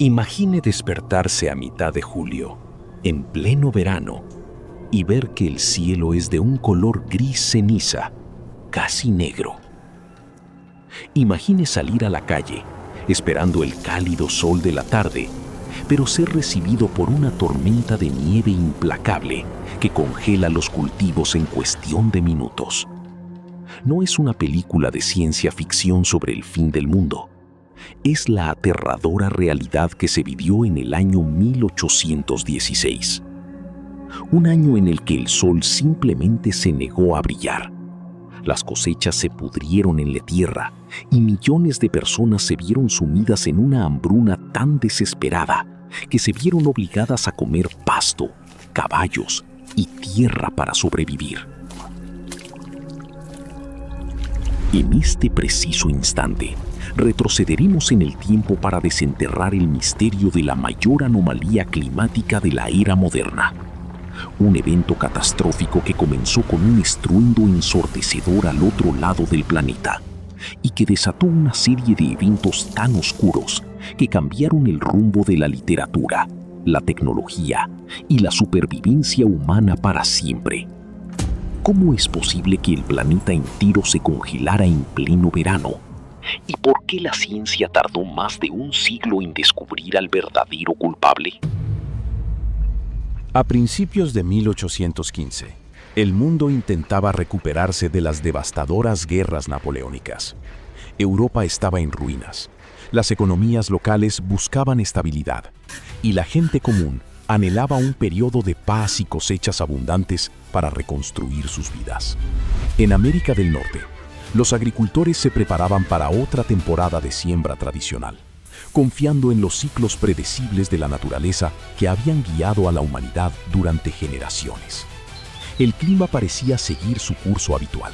Imagine despertarse a mitad de julio, en pleno verano, y ver que el cielo es de un color gris ceniza, casi negro. Imagine salir a la calle, esperando el cálido sol de la tarde, pero ser recibido por una tormenta de nieve implacable que congela los cultivos en cuestión de minutos. No es una película de ciencia ficción sobre el fin del mundo. Es la aterradora realidad que se vivió en el año 1816. Un año en el que el sol simplemente se negó a brillar. Las cosechas se pudrieron en la tierra y millones de personas se vieron sumidas en una hambruna tan desesperada que se vieron obligadas a comer pasto, caballos y tierra para sobrevivir. En este preciso instante, retrocederemos en el tiempo para desenterrar el misterio de la mayor anomalía climática de la era moderna. Un evento catastrófico que comenzó con un estruendo ensordecedor al otro lado del planeta y que desató una serie de eventos tan oscuros que cambiaron el rumbo de la literatura, la tecnología y la supervivencia humana para siempre. ¿Cómo es posible que el planeta entero se congelara en pleno verano? ¿Y por qué la ciencia tardó más de un siglo en descubrir al verdadero culpable? A principios de 1815, el mundo intentaba recuperarse de las devastadoras guerras napoleónicas. Europa estaba en ruinas, las economías locales buscaban estabilidad y la gente común anhelaba un periodo de paz y cosechas abundantes para reconstruir sus vidas. En América del Norte, los agricultores se preparaban para otra temporada de siembra tradicional, confiando en los ciclos predecibles de la naturaleza que habían guiado a la humanidad durante generaciones. El clima parecía seguir su curso habitual,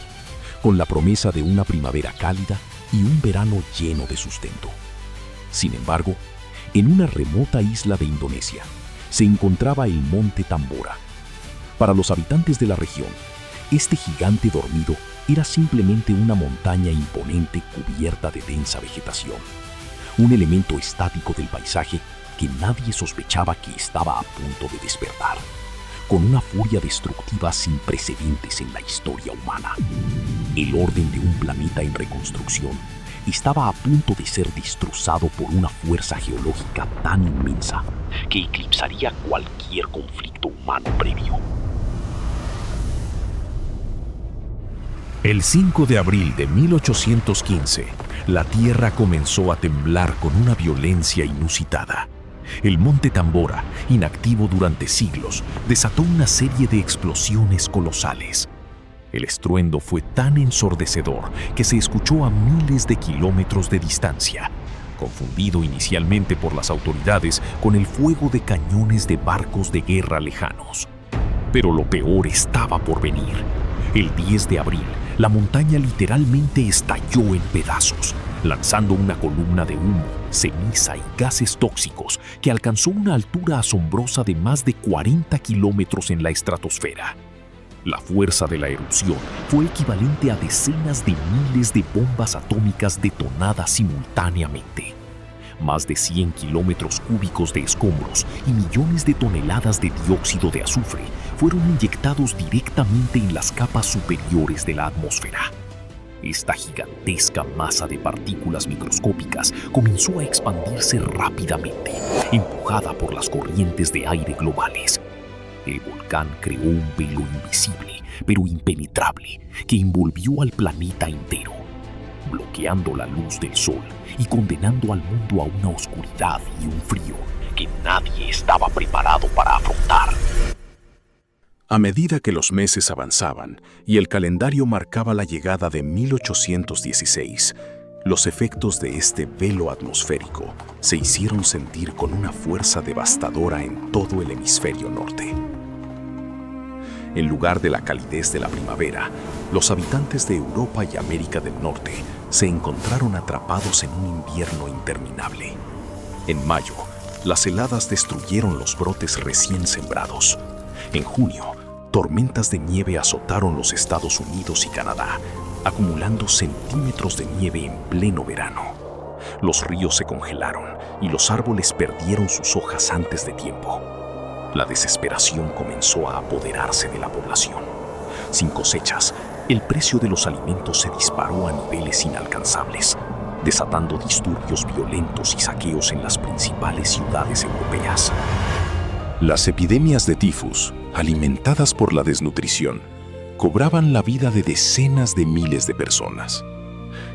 con la promesa de una primavera cálida y un verano lleno de sustento. Sin embargo, en una remota isla de Indonesia, se encontraba el Monte Tambora. Para los habitantes de la región, este gigante dormido era simplemente una montaña imponente cubierta de densa vegetación, un elemento estático del paisaje que nadie sospechaba que estaba a punto de despertar, con una furia destructiva sin precedentes en la historia humana. El orden de un planeta en reconstrucción estaba a punto de ser destrozado por una fuerza geológica tan inmensa que eclipsaría cualquier conflicto humano previo. El 5 de abril de 1815, la Tierra comenzó a temblar con una violencia inusitada. El Monte Tambora, inactivo durante siglos, desató una serie de explosiones colosales. El estruendo fue tan ensordecedor que se escuchó a miles de kilómetros de distancia, confundido inicialmente por las autoridades con el fuego de cañones de barcos de guerra lejanos. Pero lo peor estaba por venir. El 10 de abril, la montaña literalmente estalló en pedazos, lanzando una columna de humo, ceniza y gases tóxicos que alcanzó una altura asombrosa de más de 40 kilómetros en la estratosfera. La fuerza de la erupción fue equivalente a decenas de miles de bombas atómicas detonadas simultáneamente. Más de 100 kilómetros cúbicos de escombros y millones de toneladas de dióxido de azufre fueron inyectados directamente en las capas superiores de la atmósfera. Esta gigantesca masa de partículas microscópicas comenzó a expandirse rápidamente, empujada por las corrientes de aire globales. El volcán creó un velo invisible, pero impenetrable, que envolvió al planeta entero, bloqueando la luz del sol y condenando al mundo a una oscuridad y un frío que nadie estaba preparado para afrontar. A medida que los meses avanzaban y el calendario marcaba la llegada de 1816, los efectos de este velo atmosférico se hicieron sentir con una fuerza devastadora en todo el hemisferio norte. En lugar de la calidez de la primavera, los habitantes de Europa y América del Norte se encontraron atrapados en un invierno interminable. En mayo, las heladas destruyeron los brotes recién sembrados. En junio, tormentas de nieve azotaron los Estados Unidos y Canadá, acumulando centímetros de nieve en pleno verano. Los ríos se congelaron y los árboles perdieron sus hojas antes de tiempo. La desesperación comenzó a apoderarse de la población. Sin cosechas, el precio de los alimentos se disparó a niveles inalcanzables, desatando disturbios violentos y saqueos en las principales ciudades europeas. Las epidemias de tifus, alimentadas por la desnutrición, cobraban la vida de decenas de miles de personas.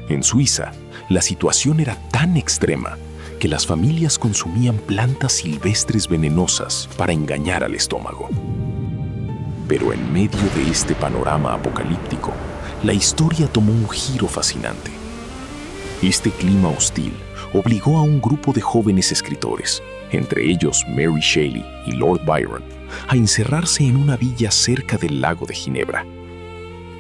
En Suiza, la situación era tan extrema que las familias consumían plantas silvestres venenosas para engañar al estómago. Pero en medio de este panorama apocalíptico, la historia tomó un giro fascinante. Este clima hostil obligó a un grupo de jóvenes escritores, entre ellos Mary Shelley y Lord Byron, a encerrarse en una villa cerca del lago de Ginebra.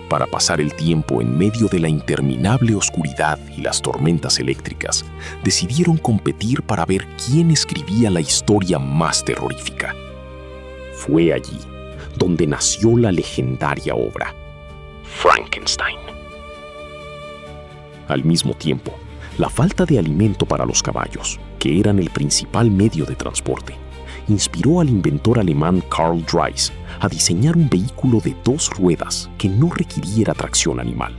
Para pasar el tiempo en medio de la interminable oscuridad y las tormentas eléctricas, decidieron competir para ver quién escribía la historia más terrorífica. Fue allí donde nació la legendaria obra, Frankenstein. Al mismo tiempo, la falta de alimento para los caballos, que eran el principal medio de transporte, inspiró al inventor alemán Karl Drais a diseñar un vehículo de 2 ruedas que no requiriera tracción animal,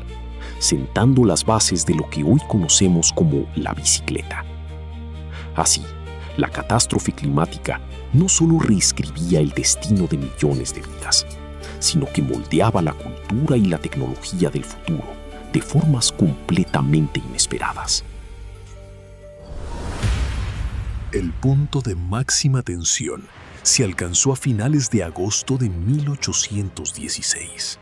sentando las bases de lo que hoy conocemos como la bicicleta. Así, la catástrofe climática no solo reescribía el destino de millones de vidas, sino que moldeaba la cultura y la tecnología del futuro de formas completamente inesperadas. El punto de máxima tensión se alcanzó a finales de agosto de 1816.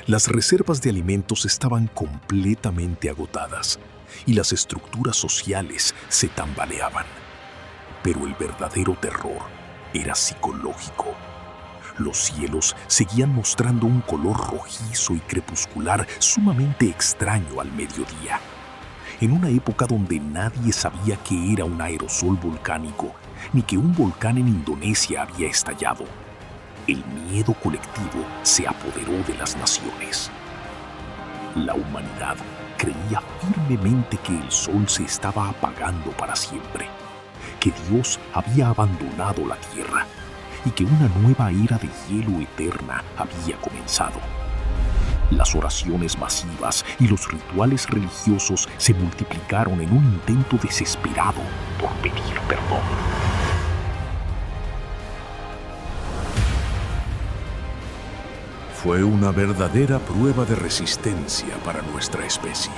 Las reservas de alimentos estaban completamente agotadas y las estructuras sociales se tambaleaban. Pero el verdadero terror era psicológico. Los cielos seguían mostrando un color rojizo y crepuscular sumamente extraño al mediodía. En una época donde nadie sabía que era un aerosol volcánico, ni que un volcán en Indonesia había estallado, el miedo colectivo se apoderó de las naciones. La humanidad creía firmemente que el sol se estaba apagando para siempre, que Dios había abandonado la tierra y que una nueva era de hielo eterna había comenzado. Las oraciones masivas y los rituales religiosos se multiplicaron en un intento desesperado por pedir perdón. Fue una verdadera prueba de resistencia para nuestra especie.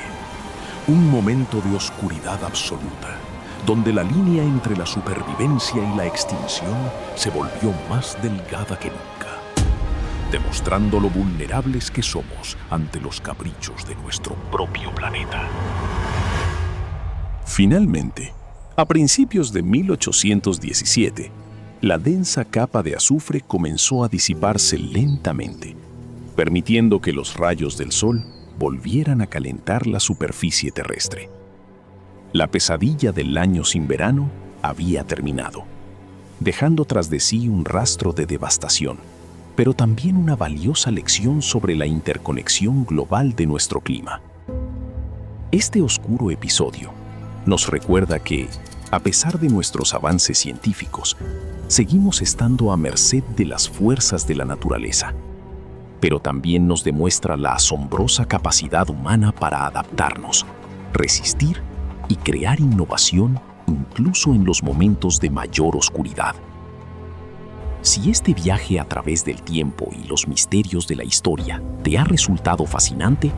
Un momento de oscuridad absoluta, donde la línea entre la supervivencia y la extinción se volvió más delgada que nunca, demostrando lo vulnerables que somos ante los caprichos de nuestro propio planeta. Finalmente, a principios de 1817, la densa capa de azufre comenzó a disiparse lentamente, permitiendo que los rayos del sol volvieran a calentar la superficie terrestre. La pesadilla del año sin verano había terminado, dejando tras de sí un rastro de devastación, pero también una valiosa lección sobre la interconexión global de nuestro clima. Este oscuro episodio nos recuerda que, a pesar de nuestros avances científicos, seguimos estando a merced de las fuerzas de la naturaleza, pero también nos demuestra la asombrosa capacidad humana para adaptarnos, resistir y crear innovación incluso en los momentos de mayor oscuridad. Si este viaje a través del tiempo y los misterios de la historia te ha resultado fascinante,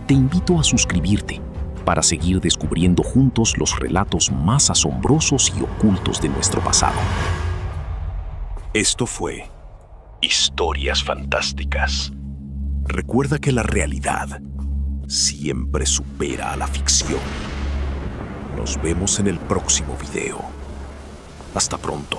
te invito a suscribirte para seguir descubriendo juntos los relatos más asombrosos y ocultos de nuestro pasado. Esto fue Historias Fantásticas. Recuerda que la realidad siempre supera a la ficción. Nos vemos en el próximo video. Hasta pronto.